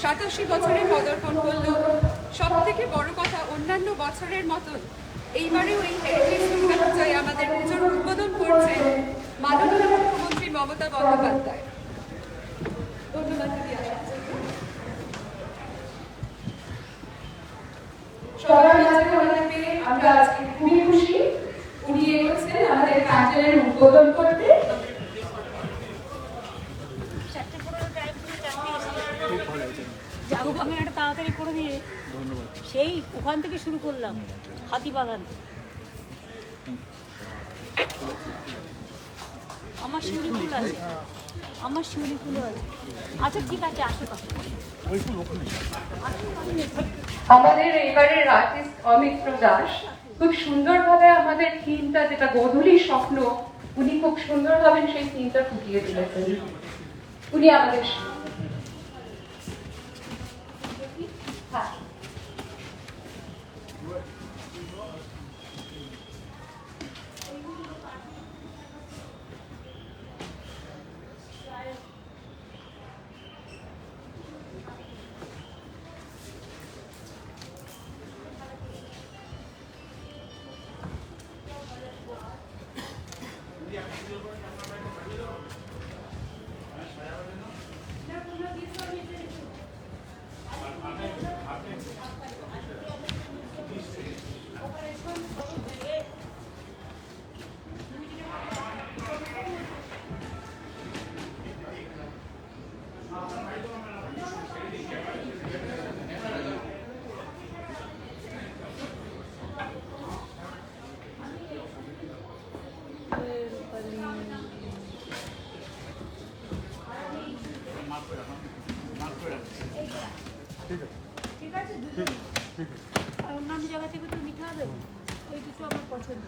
87 বছরে পদার্পণ করল। সব থেকে বড় কথা, অন্যান্য বছরের মতন এইবারেও এই হেরিটেজ দুর্গাপূজায় আমাদের পুজোর উদ্বোধন করছে মাননীয় মুখ্যমন্ত্রী মমতা বন্দ্যোপাধ্যায়। ধন্যবাদ দিদি আসার জন্য। সবার মাঝে ওনাকে পেয়ে আমরা আজকে খুবই খুশি। উনি এসেছেন আমাদের প্যান্ডেলের উদ্বোধন করতে। আমি একটা তাড়াতাড়ি করে দিয়ে সেই ওখান থেকে শুরু করলাম হাতিবাগান। আমার শিউলি ফুল আছে, আমার শিউলি ফুলও আছে। আচ্ছা ঠিক আছে, আশেপাশে আমাদের এবারের আর্টিস্ট অমিত্র দাস খুব সুন্দরভাবে আমাদের থিমটা, যেটা গোধূলির স্বপ্ন, উনি খুব সুন্দরভাবে সেই থিমটা ফুটিয়ে তুলেছেন। উনি আমাদের ঠিক আছে। আর অন্যান্য জায়গা থেকে তো মিঠা হবে, ওই দুটো আমার পছন্দ।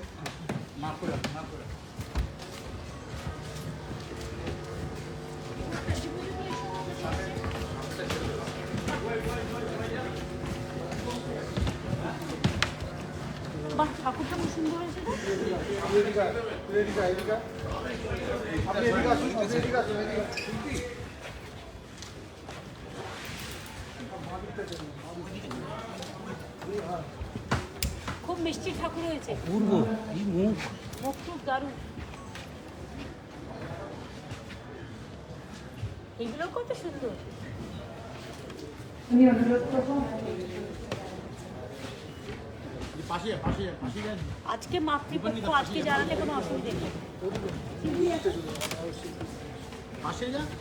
বাহ, ঠাকুরটা খুব সুন্দর হয়েছে। খুব মিষ্টি ঠাকুর হয়েছে, মুখ খুব দারুণ। এগুলো কত সুন্দর। আজকে মাতৃপক্ষ, আজকে জানাতে কোনো অসুবিধা নেই।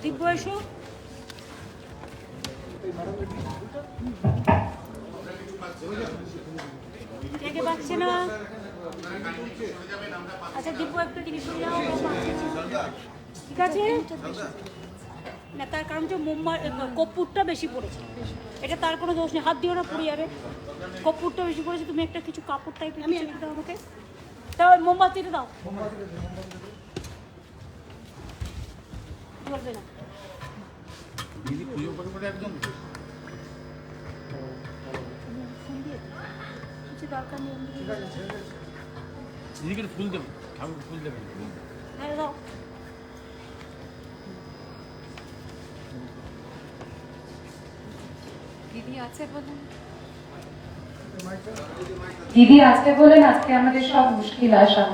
দিব্য এসো। কে পাচ্ছে না? আচ্ছা দিব্য একটু জিনিস ঠিক আছে না, তার কারণ যে কর্পূরটা বেশি পড়েছে, এটা তার কোনো দোষ নেই। হাত দিও না, পুড়ে যাবে। কর্পূরটা বেশি পড়েছে, তুমি একটা কিছু কাপড় টাইপের আমি দাও আমাকে, তাও মোমবাতিটা দাও, চলবে না। কিছু দরকার নেই, ফুল দেবো, ফুল দেবো। হ্যাঁ দাও। দিদি আছে বলেন আজকে আমাদের সব মুশকিল আসান।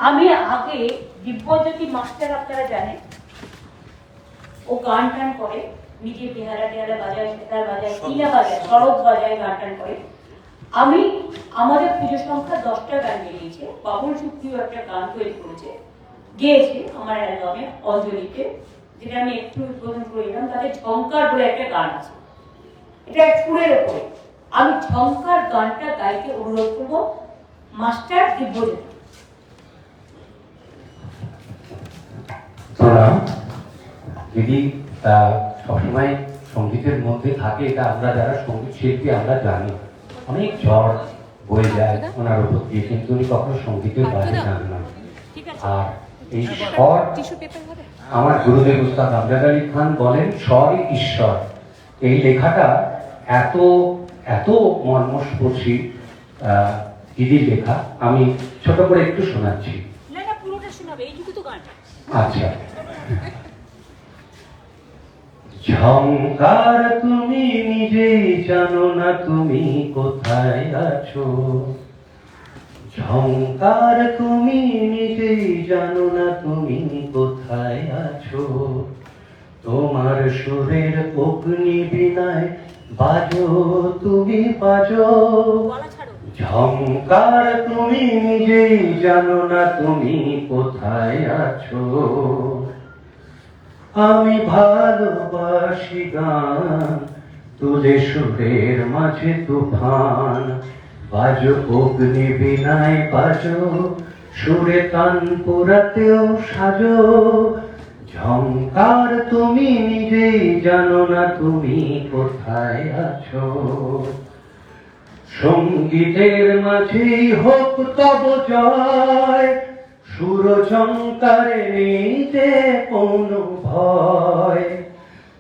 আমি আগে দিব্যজ্যোতি মাস্টার, আপনারা জানেন, ও গান টান করে, নিজে বেহারা টেহারা বাজায়, সেতার বাজায়, কিনা বাজায়, সরব বাজায়, গান টান করে। আমি আমাদের পুজো সংখ্যা 10টা গান গেয়েছে, বাবুল সুপ্রিয় একটা গান তৈরি করেছে, গেয়েছে আমার অ্যালবামে অঞ্জলিতে, যেটা আমি একটু উদ্বোধন করে দিলাম। তাদের ঝঙ্কার বলে একটা গান আছে, এটা সুরের ওপরে। আমি ঝঙ্কার গানটা গাইতে অনুরোধ করবো মাস্টার দিব্যজ্যোতি। দিদি সবসময় সঙ্গীতের মধ্যে থাকে, এটা আমরা যারা সঙ্গীত শিল্পী আমরা জানি। অনেক ঝড় বয়ে যায় ওনার উপর দিয়ে, কিন্তু উনি কখনো সঙ্গীতের বাইরে যান না। আর এই স্বর, আমার গুরুদেব উস্তাদ আমজাদ আলী খান বলেন স্বরই ঈশ্বর। এই লেখাটা এত এত মর্মস্পর্শী দিদির লেখা, আমি ছোট করে একটু শোনাচ্ছি। না না, পুরোটা শোনাবে, এইটুকু তো গান। আচ্ছা। ঝংকার তুমি নিজেই জানো না তুমি কোথায় আছো, ঝংকার তুমি নিজেই জানো না তুমি কোথায় আছো, তোমার সুরের অগ্নি বিনায় বাজো তুমি বাজো, ঝংকার তুমি নিজেই জানো না তুমি কোথায় আছো। আমি ভালোবাসি গান তুলে সুরের মাঝে তুফান, বাজো অগ্নি বিনায় বাজো, সুরে তান পুরাতেও সাজো, ঝংকার তুমি নিজেই জানো না তুমি কোথায় আছো। সঙ্গীতের মাঝেই হোক তব জয়, সুর ঝংকারে নেই যে কোনো ভয়,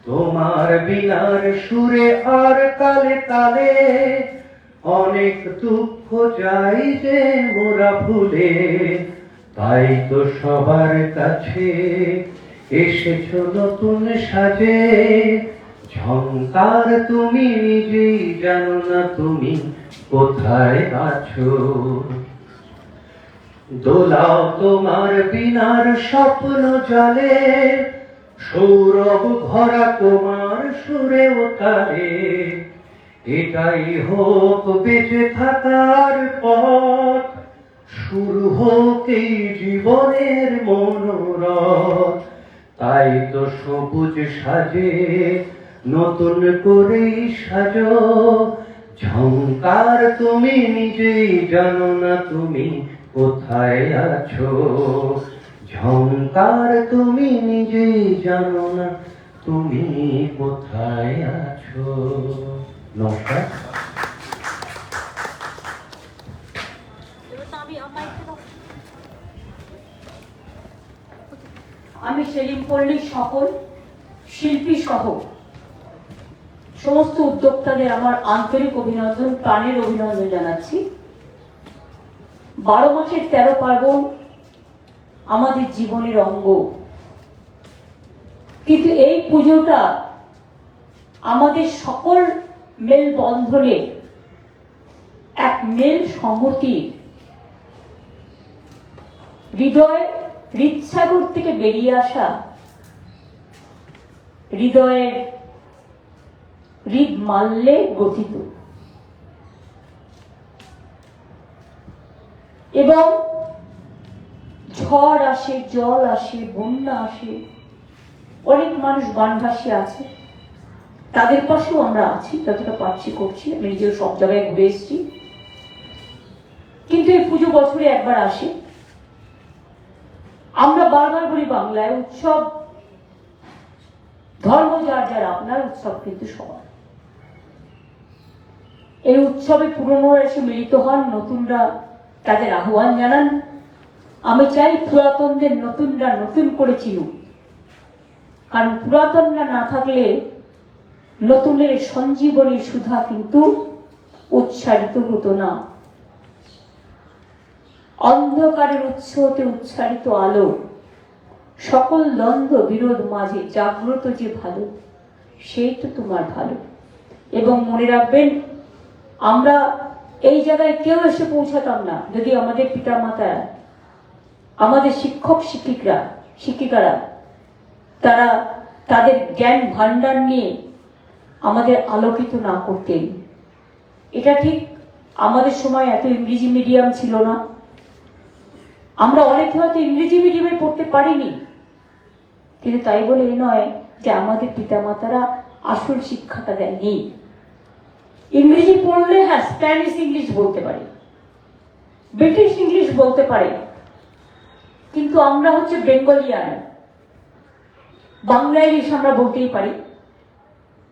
তোমার বিনার সুরে আর তালে তালে অনেক দুঃখ যাই যে মোরা ভুলে, তাই তো সবার কাছে এসেছো নতুন সাজে, ঝংকার তুমি নিজেই জানো না তুমি কোথায় আছো। দোলাও তোমার বিনার স্বপ্ন জলে, সৌরভ ভরা তোমার সুরে ও তালে, এটাই হোক বেঁচে থাকার পথ, শুরু হোক এই জীবনের মনোরথ, তাই তো সবুজ সাজে নতুন করেই সাজো, ঝংকার তুমি নিজেই জানো না তুমি কোথায় আছো, ঝংকার তুমি নিজেই জানো না তুমি কোথায় আছো। নমস্কার। আমি সেলিম পল্লীর সকল শিল্পী সহ সমস্ত উদ্যোক্তাদের আমার আন্তরিক অভিনন্দন, প্রাণের অভিনন্দন জানাচ্ছি। 12 মাসের 13 পার্বণ আমাদের জীবনের অঙ্গ, কিন্তু এই পুজোটা আমাদের সকল মেলবন্ধনে এক মেল সংহতির, হৃদয় হৃদসাগর থেকে বেরিয়ে আসা, হৃদয়ের হৃদ মাল্যে গঠিত, এবং ঝড় আসে, জল আসে, বন্যা আসে, অনেক মানুষ বানভাসী আছে, তাদের পাশেও আমরা আছি, যতটা পারছি করছি। আমি নিজেও সব জায়গায় ঘুরে এসেছি, কিন্তু এই পুজো বছরে একবার আসে। আমরা বারবার বলি বাংলায় উৎসব ধর্ম যার যার, আপনার উৎসব কিন্তু সবার। এই উৎসবে পুরনোরা এসে মিলিত হন, নতুনরা তাদের আহ্বান জানান। আমি চাই পুরাতনদের নতুনরা নতুন করে চিনুক, কারণ পুরাতনরা না থাকলে নতুনের সঞ্জীবনী সুধা কিন্তু উচ্চারিত হতো না। অন্ধকারের উৎস হতে উচ্চারিত আলো, সকল দ্বন্দ্ব বিরোধ মাঝে জাগ্রত যে ভালো, সেই তো তোমার ভালো। এবং মনে রাখবেন, আমরা এই জায়গায় কেউ এসে পৌঁছাতাম না যদি আমাদের পিতামাতারা, আমাদের শিক্ষক শিক্ষিকারা তারা তাদের জ্ঞান ভান্ডার নিয়ে আমাদের আলোকিত না করতেন। এটা ঠিক, আমাদের সময় এত ইংরেজি মিডিয়াম ছিল না, আমরা অনেকে হয়তো ইংরেজি মিডিয়ামে পড়তে পারিনি, কিন্তু তাই বলে এ নয় যে আমাদের পিতামাতারা আসল শিক্ষাটা দেয়নি। ইংরেজি পড়লে হ্যাঁ স্প্যানিশ ইংলিশ বলতে পারে, ব্রিটিশ ইংলিশ বলতে পারে, কিন্তু আমরা হচ্ছে বেঙ্গলিয়ান, বাংলা ইংলিশ আমরা বলতেই পারি।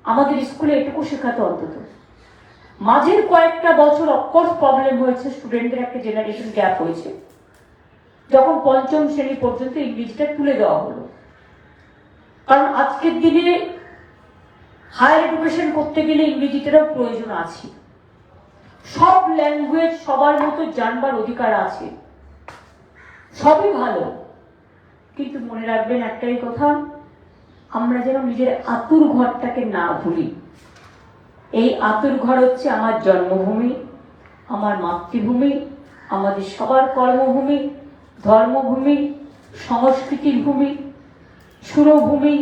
আমাদের স্কুলে এটুকু শেখাতো অন্তত। মাঝের কয়েকটা বছর অফকোর্স প্রবলেম হয়েছে, স্টুডেন্টদের একটা জেনারেশন গ্যাপ হয়েছে, যখন 5ম শ্রেণী পর্যন্ত ইংরেজিটা তুলে দেওয়া হলো। কারণ আজকের দিনে হায়ার এডুকেশন করতে গেলে ইংরেজিটারও প্রয়োজন আছে। সব ল্যাঙ্গুয়েজ সবার মতো জানবার অধিকার আছে, সবই ভালো, কিন্তু মনে রাখবেন একটাই কথা, আমরা যেন নিজের আতুর ঘরটাকে না ভুলি। এই আতুর ঘর হচ্ছে আমার জন্মভূমি, আমার মাতৃভূমি, আমাদের সবার কর্মভূমি, ধর্মভূমি, সংস্কৃতির ভূমি, সুরভূমি,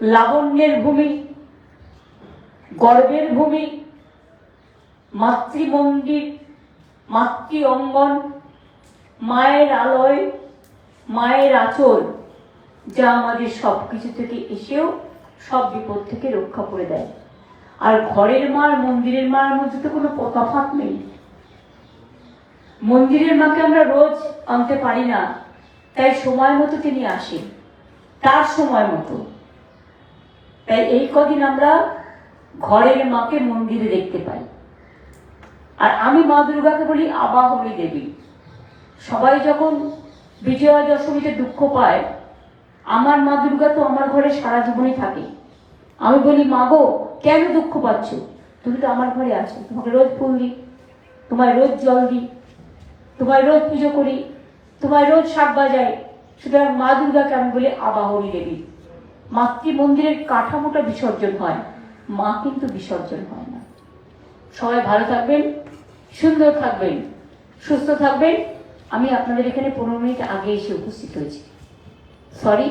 লাবণ্যের ভূমি, গর্বের ভূমি, মাতৃমন্দির, মাতৃ অঙ্গন, মায়ের আলয়, মায়ের আঁচল, যা আমাদের সব কিছু থেকে এসেও সব বিপদ থেকে রক্ষা করে দেয়। আর ঘরের মা আর মন্দিরের মার মধ্যে তো কোনো তফাৎ নেই। মন্দিরের মাকে আমরা রোজ আনতে পারি না, তাই সময় মতো তিনি আসেন, তার সময় মতো। তাই এই কদিন আমরা ঘরের মাকে মন্দিরে দেখতে পাই। আর আমি মা দুর্গাকে বলি আবাহনী দেবী। সবাই যখন বিজয়া দশমীতে দুঃখ পায়, আমার মা দুর্গা তো আমার ঘরে সারা জীবনই থাকে। আমি বলি, মা গো, কেন দুঃখ পাচ্ছ? তুমি তো আমার ঘরে আছো, তোমাকে রোজ ফুল দিই, তোমায় রোজ জল দিই, তোমায় রোজ পুজো করি, তোমায় রোজ শাক বাজাই। সুতরাং মা দুর্গাকে আমি বলি আবাহনী দেবী। মাতৃ মন্দিরের কাঠামোটা বিসর্জন হয়, মা কিন্তু বিসর্জন হয় না। সবাই ভালো থাকবেন, সুন্দর থাকবেন, সুস্থ থাকবেন। আমি আপনাদের এখানে 15 মিনিট আগে এসে উপস্থিত হয়েছি, সরি।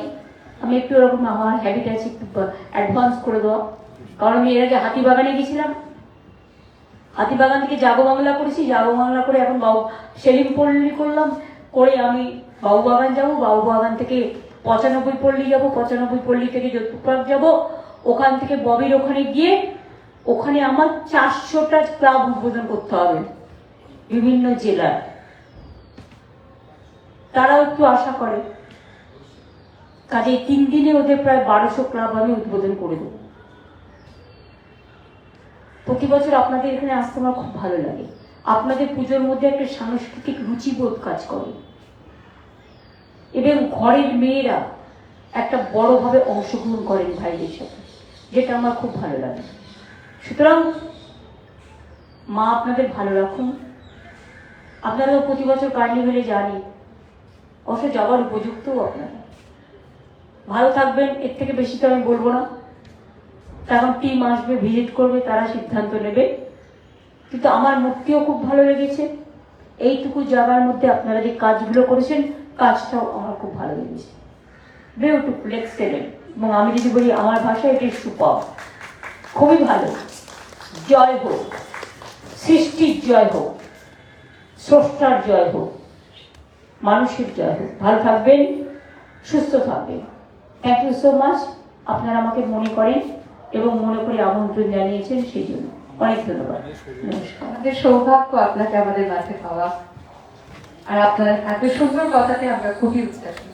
আমি একটু ওরকম আমার হ্যাবিট আছে একটু অ্যাডভান্স করে দেওয়া, কারণ আমি এর আগে হাতিবাগানে গেছিলাম, হাতিবাগান থেকে যাবো বাংলা করেছি, যাবো বাংলা করে এখন সেলিম পল্লী করলাম, করে আমি বাবুবাগান যাবো, বাবুবাগান থেকে 95 পল্লী যাবো, 95 পল্লী থেকে যোধপুর পার্ক যাবো, ওখান থেকে ববির ওখানে গিয়ে ওখানে আমার 400টা ক্লাব উদ্বোধন করতে হবে বিভিন্ন জেলার। তারাও একটু আশা করে, কাজে 3 দিনে ওদের প্রায় 1200 ক্লাব আমি উদ্বোধন করে দেবো। প্রতি বছর আপনাদের এখানে আসতে আমার খুব ভালো লাগে। আপনাদের পুজোর মধ্যে একটা সাংস্কৃতিক রুচিবোধ কাজ করে এবং ঘরের মেয়েরা একটা বড়ভাবে অংশগ্রহণ করেন ভাইদের সাথে, যেটা আমার খুব ভালো লাগে। সুতরাং মা আপনাদের ভালো রাখুন। আপনারাও প্রতি বছর কার্নিভেলে জানি, অবশ্য যাওয়ার উপযুক্তও আপনারা। ভালো থাকবেন, এর থেকে বেশি তো আমি বলবো না। তখন টিম আসবে, ভিজিট করবে, তারা সিদ্ধান্ত নেবে। কিন্তু আমার মূর্তিও খুব ভালো লেগেছে। এইটুকু জায়গার মধ্যে আপনারা যে কাজগুলো করেছেন, কাজটাও আমার খুব ভালো লেগেছে। Beautiful, excellent. এবং আমি যদি বলি আমার ভাষায়, এটি সুপার, খুবই ভালো। জয় হোক, সৃষ্টির জয় হোক, স্রষ্টার জয় হোক, মানুষের জয় হোক। ভালো থাকবেন, সুস্থ থাকবেন। Thank you so much. আপনারা আমাকে মনে করেন এবং মনে করে আমন্ত্রণ জানিয়েছেন, সেই জন্য অনেক ধন্যবাদ। নমস্কার। আমাদের সৌভাগ্য আপনাকে আমাদের মাঝে পাওয়া, আর আপনার এত সুন্দর কথাতে আমরা খুবই উৎসাহিত।